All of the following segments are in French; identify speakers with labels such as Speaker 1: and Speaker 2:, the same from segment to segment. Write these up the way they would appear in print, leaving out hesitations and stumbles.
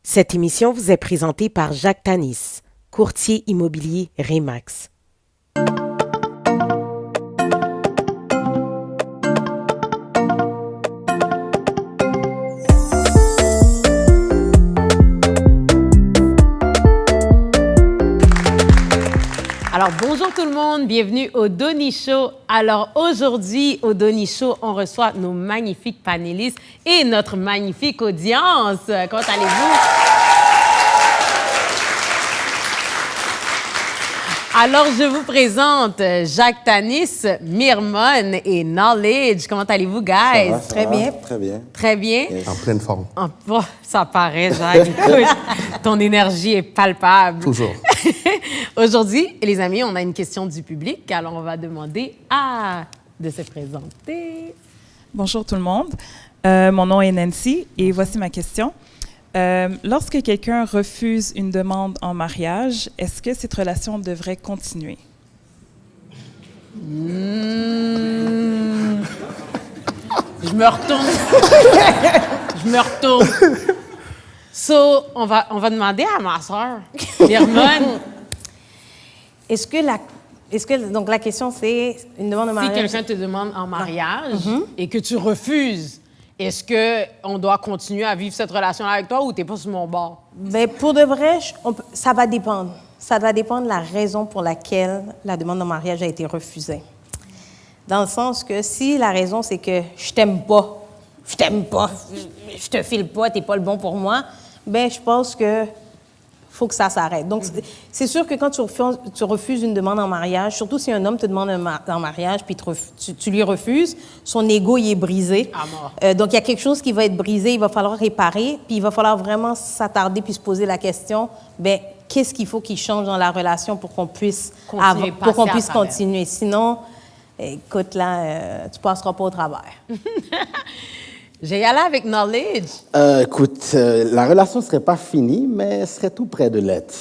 Speaker 1: Cette émission vous est présentée par Jacques Tanis, courtier immobilier Remax. Alors, bonjour tout le monde, bienvenue au Donny Show. Alors, aujourd'hui, au Donny Show, on reçoit nos magnifiques panélistes et notre magnifique audience. Comment allez-vous? Alors, je vous présente Jacques Tanis, Myrmone et Knowledge. Comment allez-vous, guys?
Speaker 2: Très bien.
Speaker 1: Très bien?
Speaker 2: Yes.
Speaker 3: En pleine forme.
Speaker 1: Oh, ça paraît, Jacques. Écoute, ton énergie est palpable.
Speaker 3: Toujours.
Speaker 1: Aujourd'hui, les amis, on a une question du public. Alors, on va demander de se présenter.
Speaker 4: Bonjour tout le monde. Mon nom est Nancy et voici ma question. Lorsque quelqu'un refuse une demande en mariage, est-ce que cette relation devrait continuer?
Speaker 1: Je me retourne. So, on va demander à ma soeur, Myrmone,
Speaker 5: Donc, la question, c'est une demande de
Speaker 1: si
Speaker 5: mariage.
Speaker 1: quelqu'un te demande en mariage et que tu refuses, est-ce qu'on doit continuer à vivre cette relation-là avec toi ou t'es pas sur mon bord?
Speaker 5: Bien, pour de vrai, ça va dépendre. Ça va dépendre de la raison pour laquelle la demande de mariage a été refusée. Dans le sens que si la raison, c'est que je t'aime pas, je te file pas, t'es pas le bon pour moi, bien, je pense que faut que ça s'arrête. Donc, c'est sûr que quand tu refuses une demande en mariage, surtout si un homme te demande en mariage puis tu lui refuses, son ego, il est brisé.
Speaker 1: À mort.
Speaker 5: Donc, il y a quelque chose qui va être brisé, il va falloir réparer, puis il va falloir vraiment s'attarder puis se poser la question, bien, qu'est-ce qu'il faut qu'il change dans la relation pour qu'on puisse continuer. Sinon, écoute, là, tu passeras pas au travers.
Speaker 1: J'ai y aller avec Knowledge.
Speaker 2: Écoute, la relation ne serait pas finie, mais elle serait tout près de l'être.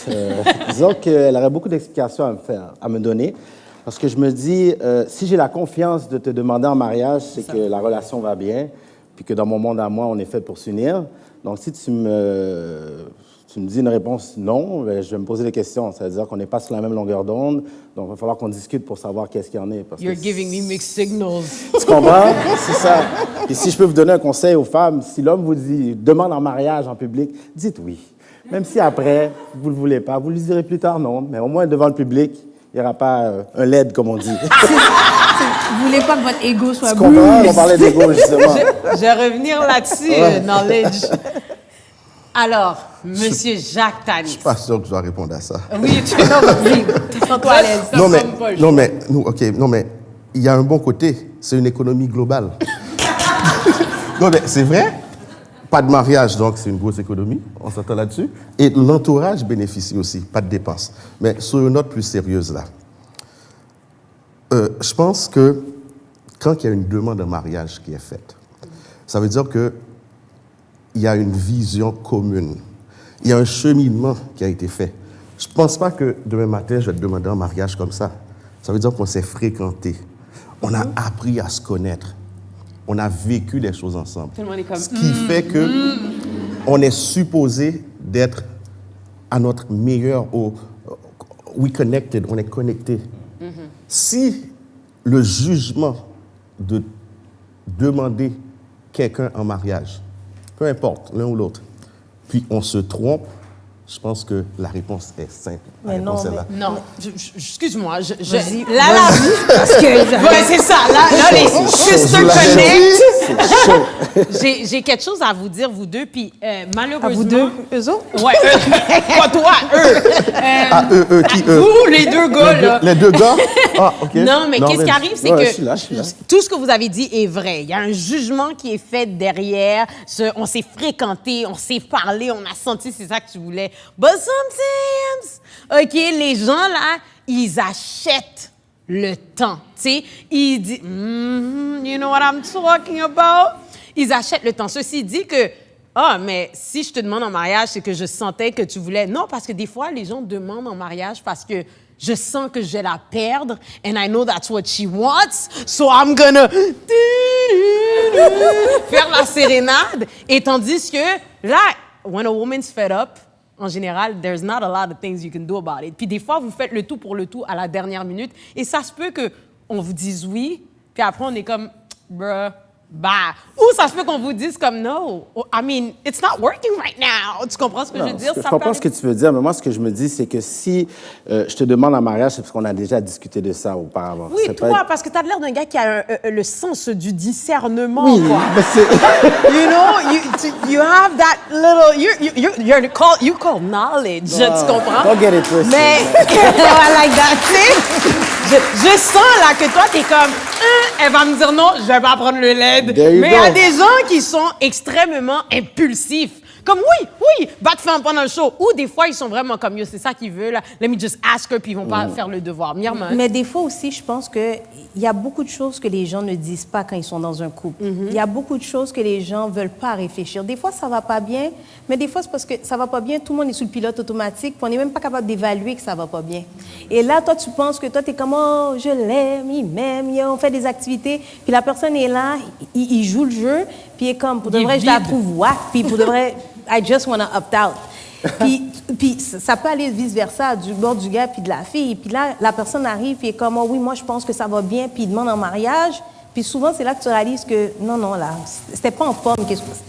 Speaker 2: Disons qu'elle aurait beaucoup d'explications à me donner. Parce que je me dis, si j'ai la confiance de te demander en mariage, c'est que la relation va bien, puis que dans mon monde à moi, on est fait pour s'unir. Donc, si tu me dis une réponse non, ben, je vais me poser des questions. Ça veut dire qu'on n'est pas sur la même longueur d'onde. Donc, il va falloir qu'on discute pour savoir qu'est-ce qu'il y en est. Parce
Speaker 1: You're
Speaker 2: que
Speaker 1: giving me mixed signals.
Speaker 2: Tu comprends? C'est ça. Et si je peux vous donner un conseil aux femmes, si l'homme vous demande en mariage en public, dites oui. Même si après, vous ne le voulez pas, vous lui direz plus tard non. Mais au moins, devant le public, il n'y aura pas un LED, comme on dit.
Speaker 5: Vous voulez pas que votre ego soit
Speaker 2: Tu comprends? On parlait d'ego, justement.
Speaker 1: Je vais revenir là-dessus, Knowledge. Alors, Monsieur Jacques Tanis.
Speaker 3: Je suis pas sûr que je dois répondre à ça.
Speaker 1: Oui, sens-toi à l'aise.
Speaker 3: Non, mais il y a un bon côté. C'est une économie globale. Non, mais c'est vrai. Pas de mariage, donc c'est une grosse économie. On s'entend là-dessus. Et l'entourage bénéficie aussi. Pas de dépenses. Mais sur une note plus sérieuse, là, je pense que quand il y a une demande de mariage qui est faite, ça veut dire que il y a une vision commune. Il y a un cheminement qui a été fait. Je ne pense pas que demain matin, je vais te demander en mariage comme ça. Ça veut dire qu'on s'est fréquenté. On a appris à se connaître. On a vécu des choses ensemble.
Speaker 1: Tout le monde est comme,
Speaker 3: Ce qui fait que on est supposé d'être à notre meilleur. We connected, on est connecté. Si le jugement de demander quelqu'un en mariage, peu importe, l'un ou l'autre, puis on se trompe, je pense que la réponse est simple.
Speaker 5: Mais non,
Speaker 1: non, excuse-moi,
Speaker 5: Vas-y.
Speaker 1: parce que... Ouais, c'est ça, là les sisters connect. J'ai quelque chose à vous dire, vous deux, puis malheureusement...
Speaker 5: À vous deux, eux autres?
Speaker 1: Ouais, pas toi, eux.
Speaker 3: Eux, qui eux?
Speaker 1: Vous, les deux gars, là.
Speaker 3: Les deux gars? Ah, OK.
Speaker 1: Non, mais qu'est-ce qui arrive, c'est que
Speaker 2: je suis là.
Speaker 1: tout ce que vous avez dit est vrai. Il y a un jugement qui est fait derrière. On s'est fréquenté, on s'est parlé, on a senti c'est ça que tu voulais. But sometimes, OK, les gens, là, ils achètent le temps. Tu sais, ils disent, you know what I'm talking about? Ils achètent le temps. Ceci dit que, mais si je te demande en mariage, c'est que je sentais que tu voulais. Non, parce que des fois, les gens demandent en mariage parce que je sens que je vais la perdre, and I know that's what she wants, so I'm gonna faire la sérénade. Et tandis que là, when a woman's fed up, en général, there's not a lot of things you can do about it. Puis des fois, vous faites le tout pour le tout à la dernière minute. Et ça se peut qu'on vous dise oui, puis après, on est comme, bruh, bah. Ou ça se peut qu'on vous dise comme, no, I mean, it's not working right now. Tu comprends ce que je veux dire?
Speaker 2: Je comprends ce que tu veux dire, mais moi, ce que je me dis, c'est que si je te demande en mariage, c'est parce qu'on a déjà discuté de ça auparavant.
Speaker 1: Oui,
Speaker 2: C'est
Speaker 1: toi, parce que tu as l'air d'un gars qui a le sens du discernement,
Speaker 2: Oui,
Speaker 1: quoi.
Speaker 2: mais c'est...
Speaker 1: You know, you have that little, you call knowledge, tu comprends?
Speaker 2: Don't get it twisted.
Speaker 1: Mais, I like that, tu sais, je sens là que toi, t'es comme, elle va me dire non, je vais pas prendre le LED.
Speaker 2: There you
Speaker 1: Mais il y a
Speaker 2: go.
Speaker 1: des gens qui sont extrêmement impulsifs. Comme oui, va te faire pendant le show. Ou des fois, ils sont vraiment comme, yo, c'est ça qu'ils veulent, là. Let me just ask her, puis ils vont pas faire le devoir. Myrman.
Speaker 5: Mais des fois aussi, je pense qu'il y a beaucoup de choses que les gens ne disent pas quand ils sont dans un couple. Il y a beaucoup de choses que les gens veulent pas réfléchir. Des fois, ça va pas bien, mais des fois, c'est parce que ça va pas bien, tout le monde est sous le pilote automatique, puis on n'est même pas capable d'évaluer que ça va pas bien. Et là, toi, tu penses que toi, tu es comme, oh, je l'aime, il m'aime, on fait des activités, puis la personne est là, il joue le jeu, puis il est comme, pour de
Speaker 1: Il est
Speaker 5: vrai, je la
Speaker 1: vide.
Speaker 5: trouve whack, puis pour de vrai, I just want to opt out. Puis ça peut aller vice-versa, du bord du gars puis de la fille. Puis là, la personne arrive et est comme, oh oui, moi, je pense que ça va bien, puis il demande en mariage. Puis souvent, c'est là que tu réalises que, non, là, c'était pas en forme.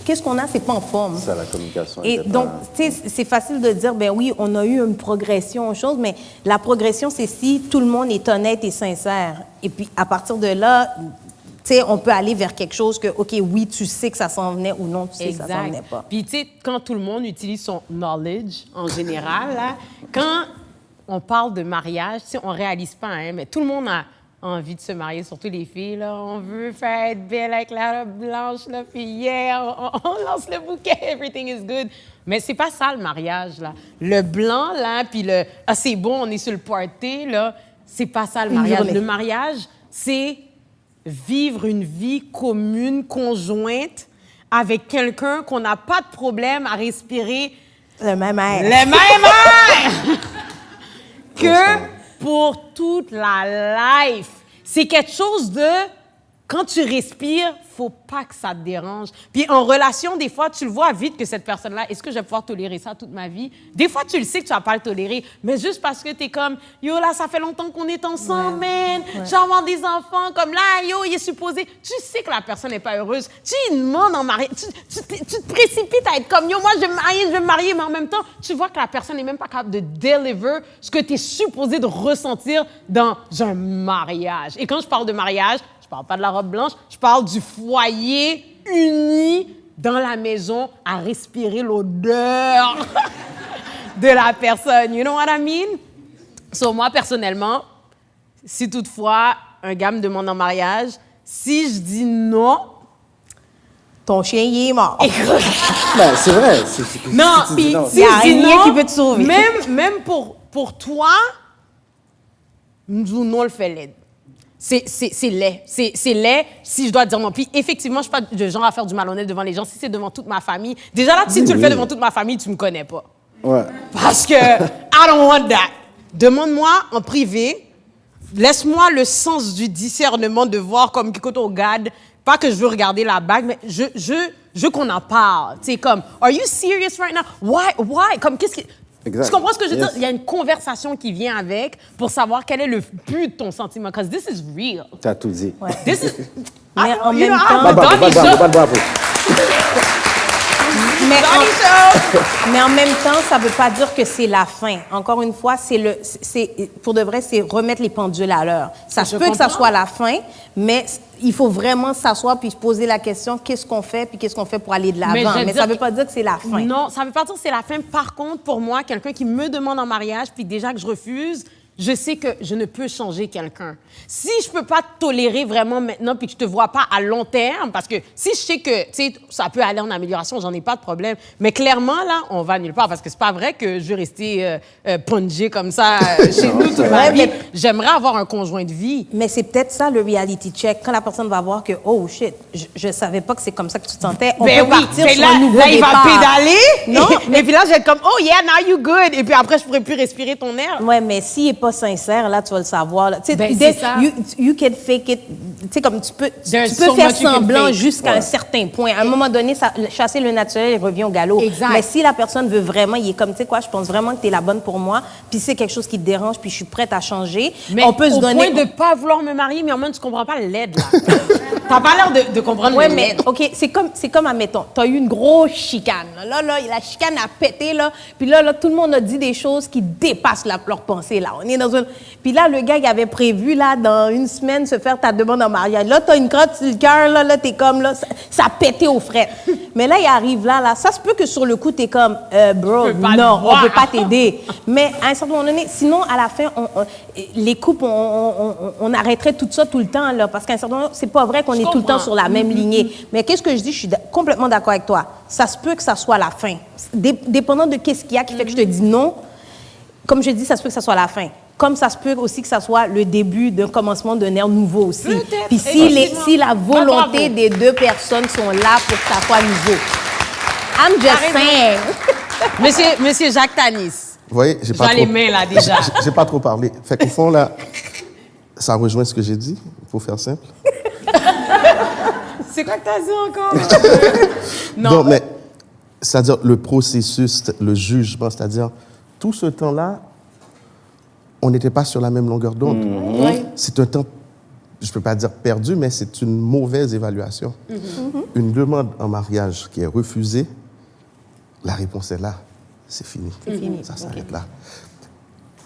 Speaker 5: Qu'est-ce qu'on a, c'est pas en forme.
Speaker 2: Ça, la communication.
Speaker 5: Et
Speaker 2: était
Speaker 5: donc,
Speaker 2: pas-
Speaker 5: tu sais, c'est facile de dire, ben oui, on a eu une progression aux choses, mais la progression, c'est si tout le monde est honnête et sincère. Et puis, à partir de là, tu sais, on peut aller vers quelque chose que, OK, oui, tu sais que ça s'en venait ou non, tu sais que ça s'en venait pas.
Speaker 1: Puis, tu sais, quand tout le monde utilise son knowledge, en général, là, quand on parle de mariage, tu sais, on réalise pas, hein, mais tout le monde a envie de se marier, surtout les filles, là. On veut faire être belle avec la robe blanche, là, puis yeah, on lance le bouquet, everything is good. Mais c'est pas ça, le mariage, là. Le blanc, là, puis le « ah, c'est bon, on est sur le party », là, c'est pas ça, le
Speaker 5: Une
Speaker 1: mariage.
Speaker 5: journée.
Speaker 1: Le mariage, c'est vivre une vie commune, conjointe, avec quelqu'un qu'on n'a pas de problème à respirer
Speaker 5: Le même air.
Speaker 1: le même air que pour toute la life. C'est quelque chose de... Quand tu respires, faut pas que ça te dérange. Puis en relation, des fois, tu le vois vite que cette personne-là, est-ce que je vais pouvoir tolérer ça toute ma vie? Des fois, tu le sais que tu vas pas le tolérer, mais juste parce que tu es comme, yo, là, ça fait longtemps qu'on est ensemble, man. Je vais avoir des enfants, comme là, yo, il est supposé. Tu sais que la personne n'est pas heureuse. Tu lui demandes en mariage. Tu te précipites à être comme, yo, moi, je vais me marier, mais en même temps, tu vois que la personne n'est même pas capable de deliver ce que tu es supposé de ressentir dans un mariage. Et quand je parle de mariage, je parle pas de la robe blanche, je parle du foyer uni dans la maison à respirer l'odeur de la personne. You know what I mean? So, moi, personnellement, si toutefois un gars me demande en mariage, si je dis non,
Speaker 5: Ton chien, il est mort.
Speaker 2: Ben, c'est vrai.
Speaker 1: non,
Speaker 2: si tu dis
Speaker 1: puis
Speaker 2: non.
Speaker 1: si
Speaker 5: Y a
Speaker 1: je dis
Speaker 5: rien
Speaker 1: non,
Speaker 5: qui peut te sauver.
Speaker 1: Même pour toi, nous non le fait laid. C'est laid. C'est laid si je dois dire non. Puis effectivement, je ne suis pas de genre à faire du malhonnête devant les gens. Si c'est devant toute ma famille, déjà là, si tu le fais devant toute ma famille, tu me connais pas.
Speaker 2: Ouais.
Speaker 1: Parce que I don't want that. Demande-moi en privé. Laisse-moi le sens du discernement de voir comme écoute, oh God, pas que je veux regarder la bague, mais je veux qu'on en parle. Tu sais, comme, are you serious right now? Why? Comme, qu'est-ce qui...
Speaker 2: Exact.
Speaker 1: Tu comprends ce que je veux
Speaker 2: Yes.
Speaker 1: dire? Il y a une conversation qui vient avec pour savoir quel est le but de ton sentiment. Because this is real.
Speaker 2: Tu as tout dit.
Speaker 1: This is...
Speaker 5: Mais en
Speaker 1: you
Speaker 5: même
Speaker 1: know,
Speaker 5: temps-
Speaker 1: I'm a Donnie show.
Speaker 2: Bravo.
Speaker 1: Donnie show.
Speaker 5: Mais en même temps, ça ne veut pas dire que c'est la fin. Encore une fois, pour de vrai, c'est remettre les pendules à l'heure. Ça se
Speaker 1: Je
Speaker 5: peut que ça
Speaker 1: comprends.
Speaker 5: soit la fin, mais il faut vraiment s'asseoir puis se poser la question, qu'est-ce qu'on fait, puis qu'est-ce qu'on fait pour aller de
Speaker 1: Mais je
Speaker 5: l'avant.
Speaker 1: veux
Speaker 5: Mais
Speaker 1: dire
Speaker 5: ça ne veut pas dire que c'est la fin.
Speaker 1: Non, ça veut pas dire que c'est la fin. Par contre, pour moi, quelqu'un qui me demande en mariage, puis déjà que je refuse, je sais que je ne peux changer quelqu'un. Si je peux pas te tolérer vraiment maintenant, puis que je te vois pas à long terme, parce que si je sais que, tu sais, ça peut aller en amélioration, j'en ai pas de problème. Mais clairement, là, on va nulle part, parce que c'est pas vrai que je vais rester pongée comme ça chez nous toute ma
Speaker 5: vrai,
Speaker 1: vie.
Speaker 5: mais-
Speaker 1: J'aimerais avoir un conjoint de vie.
Speaker 5: Mais c'est peut-être ça le reality check. Quand la personne va voir que, oh shit, je savais pas que c'est comme ça que tu te sentais. On
Speaker 1: Ben
Speaker 5: peut partir
Speaker 1: mais
Speaker 5: sur
Speaker 1: là,
Speaker 5: un nouveau
Speaker 1: là, il va
Speaker 5: départ.
Speaker 1: pédaler.
Speaker 5: Non,
Speaker 1: Et puis là, je vais être comme, oh yeah, now you good. Et puis après, je pourrais plus respirer ton air.
Speaker 5: Ouais, mais s'il n'est pas sincère, là, tu vas le savoir. là. Tu sais,
Speaker 1: Ben, c'est ça.
Speaker 5: You can fake it sais, comme tu peux
Speaker 1: There's
Speaker 5: faire
Speaker 1: so much you can
Speaker 5: semblant
Speaker 1: fake.
Speaker 5: jusqu'à un certain point. À un moment donné, chasser le naturel, il revient au galop.
Speaker 1: Exact.
Speaker 5: Mais si la personne veut vraiment, il est comme, tu sais quoi, je pense vraiment que tu es la bonne pour moi, puis c'est quelque chose qui te dérange, puis je suis prête à changer,
Speaker 1: Mais
Speaker 5: on peut se
Speaker 1: au
Speaker 5: donner...
Speaker 1: point de pas vouloir me marier, mais en même, tu comprends pas l'aide, là. T'as pas l'air de comprendre
Speaker 5: Ouais,
Speaker 1: le
Speaker 5: mais
Speaker 1: l'aide.
Speaker 5: OK, c'est comme admettons, tu as eu une grosse chicane. Là, la chicane a pété, là. Puis là, tout le monde a dit des choses qui dépassent leur pensée, là. On est dans une... Puis là, le gars, il avait prévu, là, dans une semaine, se faire ta demande en mariage. Là, tu as une crotte sur le cœur, là, t'es comme, là, ça a pété aux frettes. Mais là, il arrive là, ça se peut que sur le coup, t'es comme, bro,
Speaker 1: peux pas
Speaker 5: non,
Speaker 1: le voir.
Speaker 5: on peut pas t'aider. Mais à un certain moment donné, sinon, à la fin, les couples, on arrêterait tout ça tout le temps, là. Parce qu'à un certain moment, c'est pas vrai qu'on est tout le temps
Speaker 1: comprends.
Speaker 5: sur la même lignée. Mais qu'est-ce que je dis? Je suis complètement d'accord avec toi. Ça se peut que ça soit la fin. Dépendant de qu'est-ce qu'il y a qui fait que je te dis non, comme je dis, ça se peut que ça soit la fin. Comme ça se peut aussi que ça soit le début d'un commencement d'un ère nouveau aussi.
Speaker 1: Peut-être,
Speaker 5: Puis
Speaker 1: effectivement.
Speaker 5: si la volonté
Speaker 1: bravo.
Speaker 5: des deux personnes sont là pour que ça soit nouveau. I'm just saying.
Speaker 1: Monsieur Jacques Tanis.
Speaker 3: Vous voyez, j'ai
Speaker 1: Je
Speaker 3: pas
Speaker 1: vois
Speaker 3: trop...
Speaker 1: les mains, là, déjà.
Speaker 3: J'ai pas trop parlé. Fait qu'au fond, là, ça rejoint ce que j'ai dit, pour faire simple.
Speaker 1: C'est quoi que t'as dit encore?
Speaker 3: Non, mais c'est-à-dire le processus, le jugement, c'est-à-dire tout ce temps-là, on n'était pas sur la même longueur d'onde. C'est un temps, je ne peux pas dire perdu, mais c'est une mauvaise évaluation. Une demande en mariage qui est refusée, la réponse est là. C'est fini. Ça s'arrête là.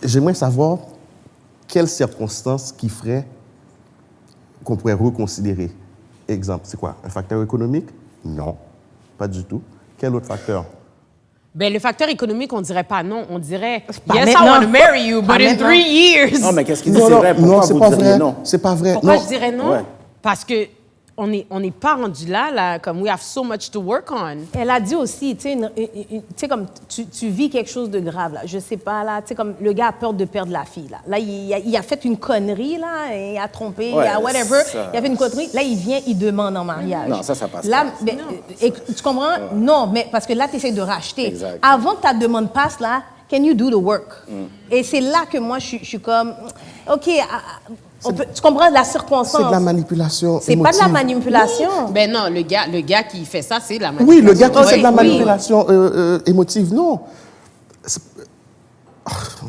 Speaker 3: J'aimerais savoir quelles circonstances qui feraient qu'on pourrait reconsidérer. Exemple, c'est quoi? Un facteur économique? Non, pas du tout. Quel autre facteur?
Speaker 1: Ben, le facteur économique, on dirait pas non. On dirait,
Speaker 5: Pas
Speaker 1: yes, I
Speaker 5: maintenant.
Speaker 1: want to marry you,
Speaker 5: Pas
Speaker 1: but in
Speaker 5: maintenant.
Speaker 1: 3 years.
Speaker 2: Non, mais qu'est-ce qu'il dit? C'est vrai.
Speaker 3: non,
Speaker 2: Pourquoi
Speaker 3: c'est
Speaker 2: vous
Speaker 3: pas
Speaker 2: diriez
Speaker 3: vrai.
Speaker 2: non?
Speaker 3: C'est pas vrai.
Speaker 1: Pourquoi
Speaker 3: non.
Speaker 1: je dirais non?
Speaker 2: Ouais.
Speaker 1: Parce que on n'est pas rendu là, comme we have so much to work on.
Speaker 5: Elle a dit aussi, tu sais, comme tu vis quelque chose de grave, là. Je sais pas, là, tu sais, comme le gars a peur de perdre la fille, là. Là, il a fait une connerie, là, il a trompé,
Speaker 2: Ouais,
Speaker 5: il a whatever.
Speaker 2: ça-
Speaker 5: Il a fait une connerie. Là, il vient, il demande en mariage.
Speaker 2: Non, ça passe
Speaker 5: là,
Speaker 2: pas.
Speaker 5: mais, et tu comprends? Non, mais parce que là, tu essaies de racheter.
Speaker 2: Exact.
Speaker 5: Avant que ta demande passe, là, can you do the work? Et c'est là que moi, je suis comme, OK, tu comprends la circonstance?
Speaker 3: C'est de la manipulation.
Speaker 5: C'est pas de la
Speaker 3: émotive.
Speaker 5: manipulation.
Speaker 1: Ben non, le gars qui fait ça, c'est de la
Speaker 3: Oui,
Speaker 1: manipulation.
Speaker 3: le gars qui fait de la
Speaker 5: Oui.
Speaker 3: manipulation émotive, non.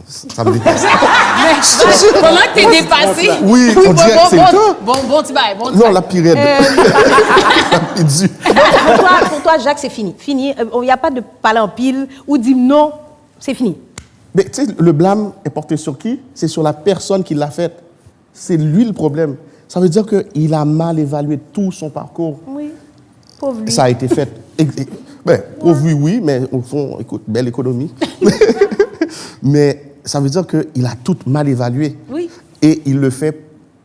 Speaker 3: Ça me dépasse.
Speaker 1: Pendant que t'es dépassé.
Speaker 3: Oui, on dirait que c'est le temps.
Speaker 1: Bon, tu bailles, bon, tu
Speaker 3: Non,
Speaker 1: bailles.
Speaker 3: la pire La pire dure.
Speaker 5: Pour toi, Jacques, c'est fini. Fini. Il n'y a pas de parler en pile ou dire non, c'est fini.
Speaker 3: Mais tu sais, le blâme est porté sur qui? C'est sur la personne qui l'a faite. C'est lui le problème. Ça veut dire qu'il a mal évalué tout son parcours.
Speaker 5: Oui. Pauvre lui.
Speaker 3: Ça a été fait. Pauvre lui, oui, mais au fond, écoute, belle économie. Mais ça veut dire qu'il a tout mal évalué.
Speaker 5: Oui.
Speaker 3: Et il le fait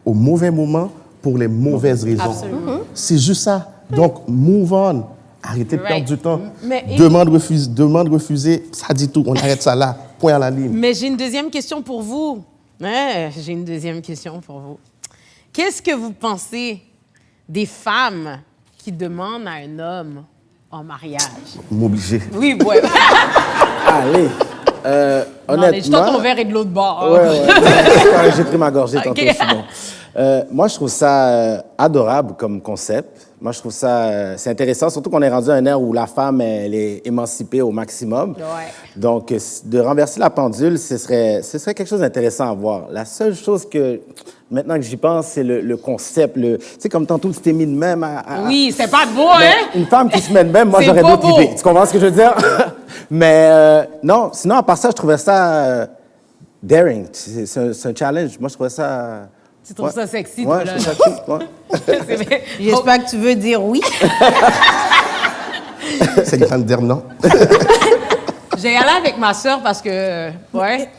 Speaker 3: au mauvais moment pour les mauvaises raisons.
Speaker 1: Absolument.
Speaker 3: C'est juste ça. Donc, move on. Arrêtez de
Speaker 1: Right.
Speaker 3: perdre du temps.
Speaker 1: Mais-
Speaker 3: Demande refusée, ça dit tout. On arrête ça là. Point à la ligne.
Speaker 1: Mais j'ai une deuxième question pour vous. Ouais, j'ai une deuxième question pour vous. Qu'est-ce que vous pensez des femmes qui demandent à un homme en mariage?
Speaker 3: M'obliger.
Speaker 1: Oui, ouais.
Speaker 2: Allez.
Speaker 1: Non, mais je
Speaker 2: Honnêtement...
Speaker 1: ton verre est de l'autre bord.
Speaker 2: Ouais. J'ai pris ma gorgée tantôt,
Speaker 1: Ok.
Speaker 2: c'est bon. Moi, je trouve ça adorable comme concept. Moi, je trouve ça c'est intéressant, surtout qu'on est rendu à un ère où la femme, elle est émancipée au maximum.
Speaker 1: Ouais.
Speaker 2: Donc, de renverser la pendule, ce serait quelque chose d'intéressant à voir. La seule chose que, maintenant que j'y pense, c'est le concept. Tu sais, comme tantôt, tu t'es mis de même à...
Speaker 1: Oui, c'est pas beau,
Speaker 2: Ben,
Speaker 1: hein?
Speaker 2: une femme qui se met de même, moi,
Speaker 1: C'est
Speaker 2: j'aurais
Speaker 1: pas
Speaker 2: d'autres
Speaker 1: beau.
Speaker 2: idées. Tu comprends ce que je veux dire? Mais non, sinon, à part ça, je trouvais ça daring. C'est un challenge. Moi, je trouvais ça...
Speaker 1: Tu trouves ça sexy, toi,
Speaker 2: Ouais,
Speaker 1: là?
Speaker 2: je trouve ça cute, ouais.
Speaker 1: C'est vrai.
Speaker 5: J'espère que tu veux dire oui.
Speaker 3: C'est grande dire non.
Speaker 1: J'ai allé avec ma soeur parce que... Ouais.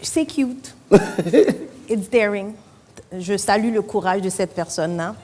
Speaker 5: C'est cute. It's daring. Je salue le courage de cette personne-là.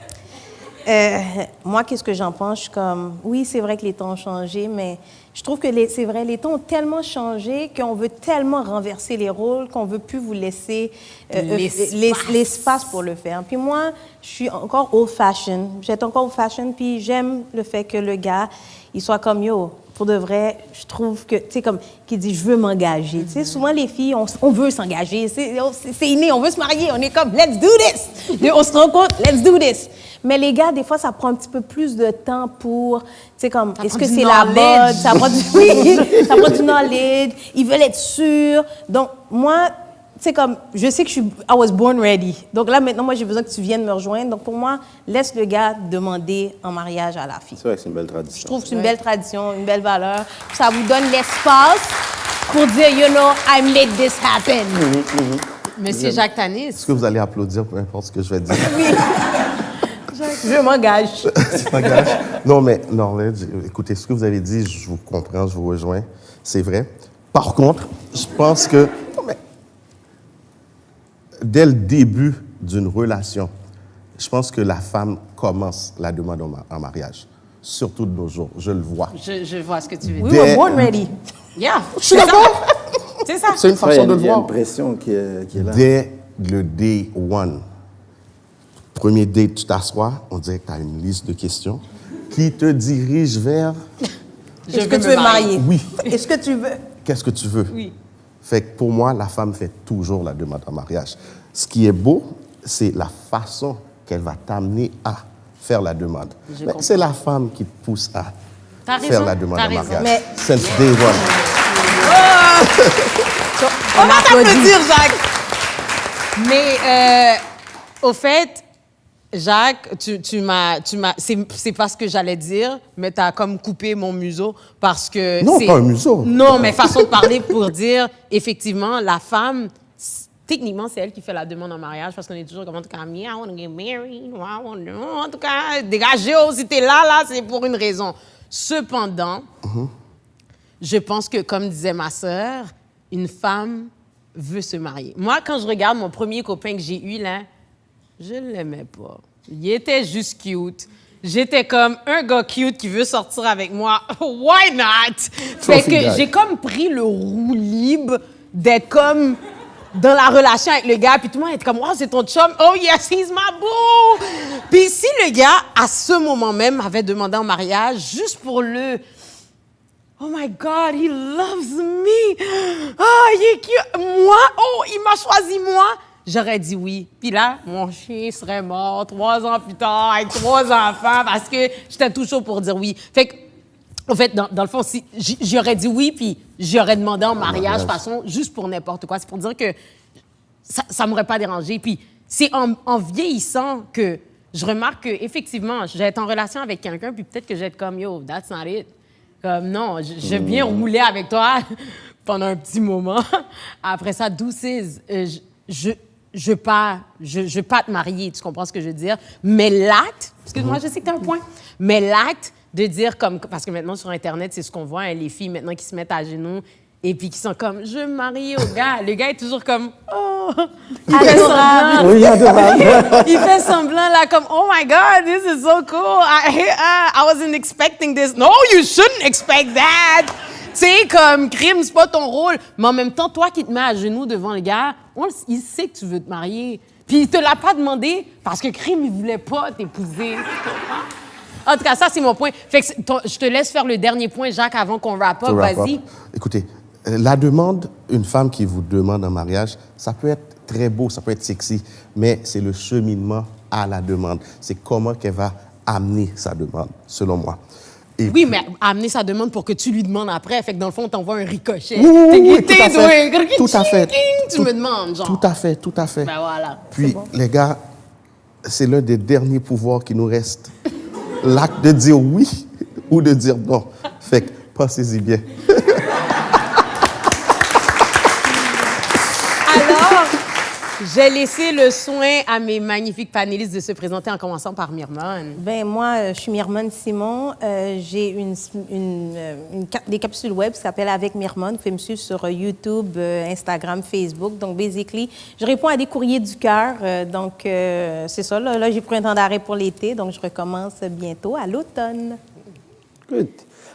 Speaker 5: Moi, qu'est-ce que j'en pense? Je suis comme, oui, c'est vrai que les temps ont changé, mais je trouve que c'est vrai, les temps ont tellement changé qu'on veut tellement renverser les rôles qu'on ne veut plus vous laisser l'espace pour le faire. Puis moi, je suis encore old-fashioned. J'étais encore old-fashioned, puis j'aime le fait que le gars, il soit comme, yo, pour de vrai, je trouve que, tu sais, comme, qui dit, je veux m'engager. Tu sais, souvent, les filles, on veut s'engager. C'est inné, on veut se marier. On est comme, let's do this. On se rend compte, let's do this. Mais les gars, des fois, ça prend un petit peu plus de temps pour, tu sais, comme, est-ce que c'est la mode? Ça prend oui, ça prend du knowledge. Ils veulent être sûrs. Donc, moi, c'est comme, je sais que I was born ready. Donc là, maintenant, moi, j'ai besoin que tu viennes me rejoindre. Donc pour moi, laisse le gars demander en mariage à la fille.
Speaker 2: C'est vrai que c'est une belle tradition.
Speaker 5: Je trouve que c'est une belle tradition, une belle valeur. Puis ça vous donne l'espace pour dire, you know, I made this happen.
Speaker 1: Monsieur Jacques Tanis.
Speaker 3: Est-ce que vous allez applaudir, peu importe ce que je vais dire?
Speaker 5: Je m'engage.
Speaker 3: Tu t'engages? Non, mais non, là, écoutez, ce que vous avez dit, je vous comprends, je vous rejoins. C'est vrai. Par contre, je pense que non, mais, dès le début d'une relation, je pense que la femme commence la demande en mariage. Surtout de nos jours. Je le vois.
Speaker 1: Je vois ce que tu veux
Speaker 5: We
Speaker 1: dire.
Speaker 5: were born ready.
Speaker 1: Yeah.
Speaker 3: Je suis d'accord.
Speaker 1: C'est ça.
Speaker 3: C'est une
Speaker 2: Ça, il y
Speaker 3: façon
Speaker 2: a
Speaker 3: de
Speaker 2: une-
Speaker 3: le
Speaker 2: il y a
Speaker 3: voir.
Speaker 2: une pression qui est là.
Speaker 3: Dès le day one, premier date, tu t'assois, on dirait que tu as une liste de questions qui te dirige vers
Speaker 5: Est-ce que tu veux marier?
Speaker 3: oui,
Speaker 5: Est-ce que tu veux?
Speaker 3: qu'est-ce que tu veux?
Speaker 1: Oui.
Speaker 3: Fait que pour moi, la femme fait toujours la demande en mariage. Ce qui est beau, c'est la façon qu'elle va t'amener à faire la demande. Mais
Speaker 1: comprends.
Speaker 3: c'est la femme qui te pousse à
Speaker 1: T'as
Speaker 3: faire
Speaker 1: raison,
Speaker 3: la demande
Speaker 1: t'as
Speaker 3: en
Speaker 1: raison.
Speaker 3: mariage.
Speaker 5: Mais-
Speaker 3: Since day one.
Speaker 1: On va t'applaudir, Jacques. Mais au fait, Jacques, c'est pas ce que j'allais dire, mais t'as comme coupé mon museau parce que
Speaker 3: Non,
Speaker 1: c'est-
Speaker 3: pas un museau.
Speaker 1: Non, mais façon de parler pour dire, effectivement, la femme, techniquement, c'est elle qui fait la demande en mariage parce qu'on est toujours comme, en tout cas, me, I want to get married, en tout cas, dégagez, si t'es là, c'est pour une raison. Cependant, je pense que, comme disait ma sœur, une femme veut se marier. Moi, quand je regarde mon premier copain que j'ai eu, là, je ne l'aimais pas. Il était juste cute. J'étais comme un gars cute qui veut sortir avec moi. Why not? Fait
Speaker 3: Trophy
Speaker 1: que
Speaker 3: guy.
Speaker 1: j'ai comme pris le roue libre d'être comme dans la relation avec le gars, puis tout le monde était comme, oh, c'est ton chum. Oh yes, he's my boo. Puis si le gars, à ce moment même, m'avait demandé en mariage juste pour le... Oh my God, he loves me. Ah, il est cute. Moi, oh, il m'a choisi moi. J'aurais dit oui. Puis là, mon chien serait mort 3 ans plus tard avec 3 enfants parce que j'étais tout chaud pour dire oui. Fait que, en fait, dans le fond, si, j'aurais dit oui, puis j'aurais demandé en mariage, de toute façon, juste pour n'importe quoi. C'est pour dire que ça ne m'aurait pas dérangé. Puis c'est en vieillissant que je remarque qu'effectivement, je vais être en relation avec quelqu'un, puis peut-être que je vais être comme, yo, that's not it. Comme, non, je vais bien rouler avec toi pendant un petit moment. Après ça, douces, je veux pas te marier, tu comprends ce que je veux dire? Mais l'acte, excuse-moi, je sais que tu as un point, mais l'acte de dire comme, parce que maintenant sur Internet, c'est ce qu'on voit, hein, les filles maintenant qui se mettent à genoux et puis qui sont comme, je veux me marier au gars. Le gars est toujours comme, oh, il fait semblant.
Speaker 2: Oui, adorable.
Speaker 1: Il fait semblant là comme, oh my God, this is so cool. I wasn't expecting this. No, you shouldn't expect that. Tu sais, comme crime, c'est pas ton rôle. Mais en même temps, toi qui te mets à genoux devant le gars, il sait que tu veux te marier. Puis il te l'a pas demandé parce que crime, il voulait pas t'épouser. En tout cas, ça, c'est mon point. Fait que je te laisse faire le dernier point, Jacques, avant qu'on wrap up. Vas-y.
Speaker 3: Écoutez, la demande, une femme qui vous demande en mariage, ça peut être très beau, ça peut être sexy, mais c'est le cheminement à la demande. C'est comment qu'elle va amener sa demande, selon moi. Et
Speaker 1: Oui, mais amener sa demande pour que tu lui demandes après. Fait que dans le fond, on t'envoie un ricochet.
Speaker 3: Oui, tout à fait. Tout à fait.
Speaker 1: Tu me demandes, genre.
Speaker 3: Tout à fait, tout à fait.
Speaker 1: Ben voilà.
Speaker 3: Puis, les gars, c'est l'un des derniers pouvoirs qui nous reste. L'acte de dire oui ou de dire non. Fait que, pensez-y bien.
Speaker 1: Alors, j'ai laissé le soin à mes magnifiques panélistes de se présenter en commençant par Myrmone.
Speaker 5: Ben moi, je suis Myrmone Simon. J'ai des capsules web qui s'appellent Avec Myrmone. Vous pouvez me suivre sur YouTube, Instagram, Facebook. Donc, basically, je réponds à des courriers du cœur. Donc, c'est ça. Là j'ai pris un temps d'arrêt pour l'été. Donc, je recommence bientôt à l'automne.
Speaker 2: Good.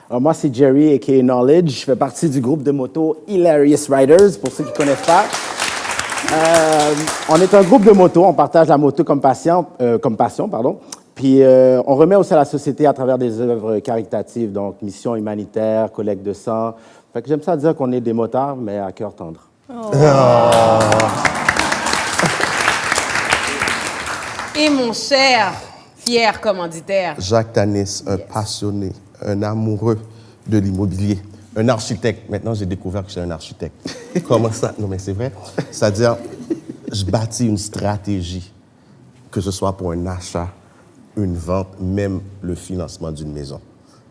Speaker 2: Alors, moi, c'est Jerry, a.k.a. Knowledge. Je fais partie du groupe de moto Hilarious Riders, pour ceux qui ne connaissent pas. On est un groupe de moto. On partage la moto comme passion, pardon. Puis, on remet aussi à la société à travers des œuvres caritatives, donc mission humanitaire, collecte de sang. Fait que j'aime ça dire qu'on est des motards, mais à cœur tendre.
Speaker 1: Et mon cher, fier commanditaire.
Speaker 3: Jacques Tanis, un passionné, un amoureux de l'immobilier, un architecte. Maintenant, j'ai découvert que je suis un architecte. Comment ça? Non, mais c'est vrai. C'est-à-dire, je bâtis une stratégie, que ce soit pour un achat, une vente, même le financement d'une maison.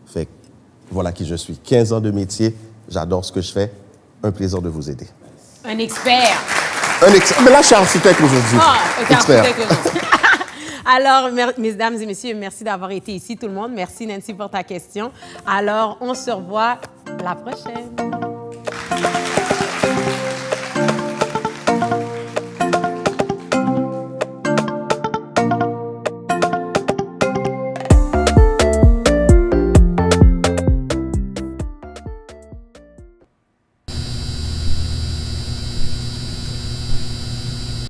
Speaker 3: Fait que voilà qui je suis. 15 ans de métier, j'adore ce que je fais. Un plaisir de vous aider.
Speaker 1: Un expert.
Speaker 3: Mais là, je suis architecte aujourd'hui.
Speaker 1: Ah, ok,
Speaker 3: Expert.
Speaker 1: architecte aujourd'hui. Alors, mesdames et messieurs, merci d'avoir été ici, tout le monde. Merci, Nancy, pour ta question. Alors, on se revoit la prochaine.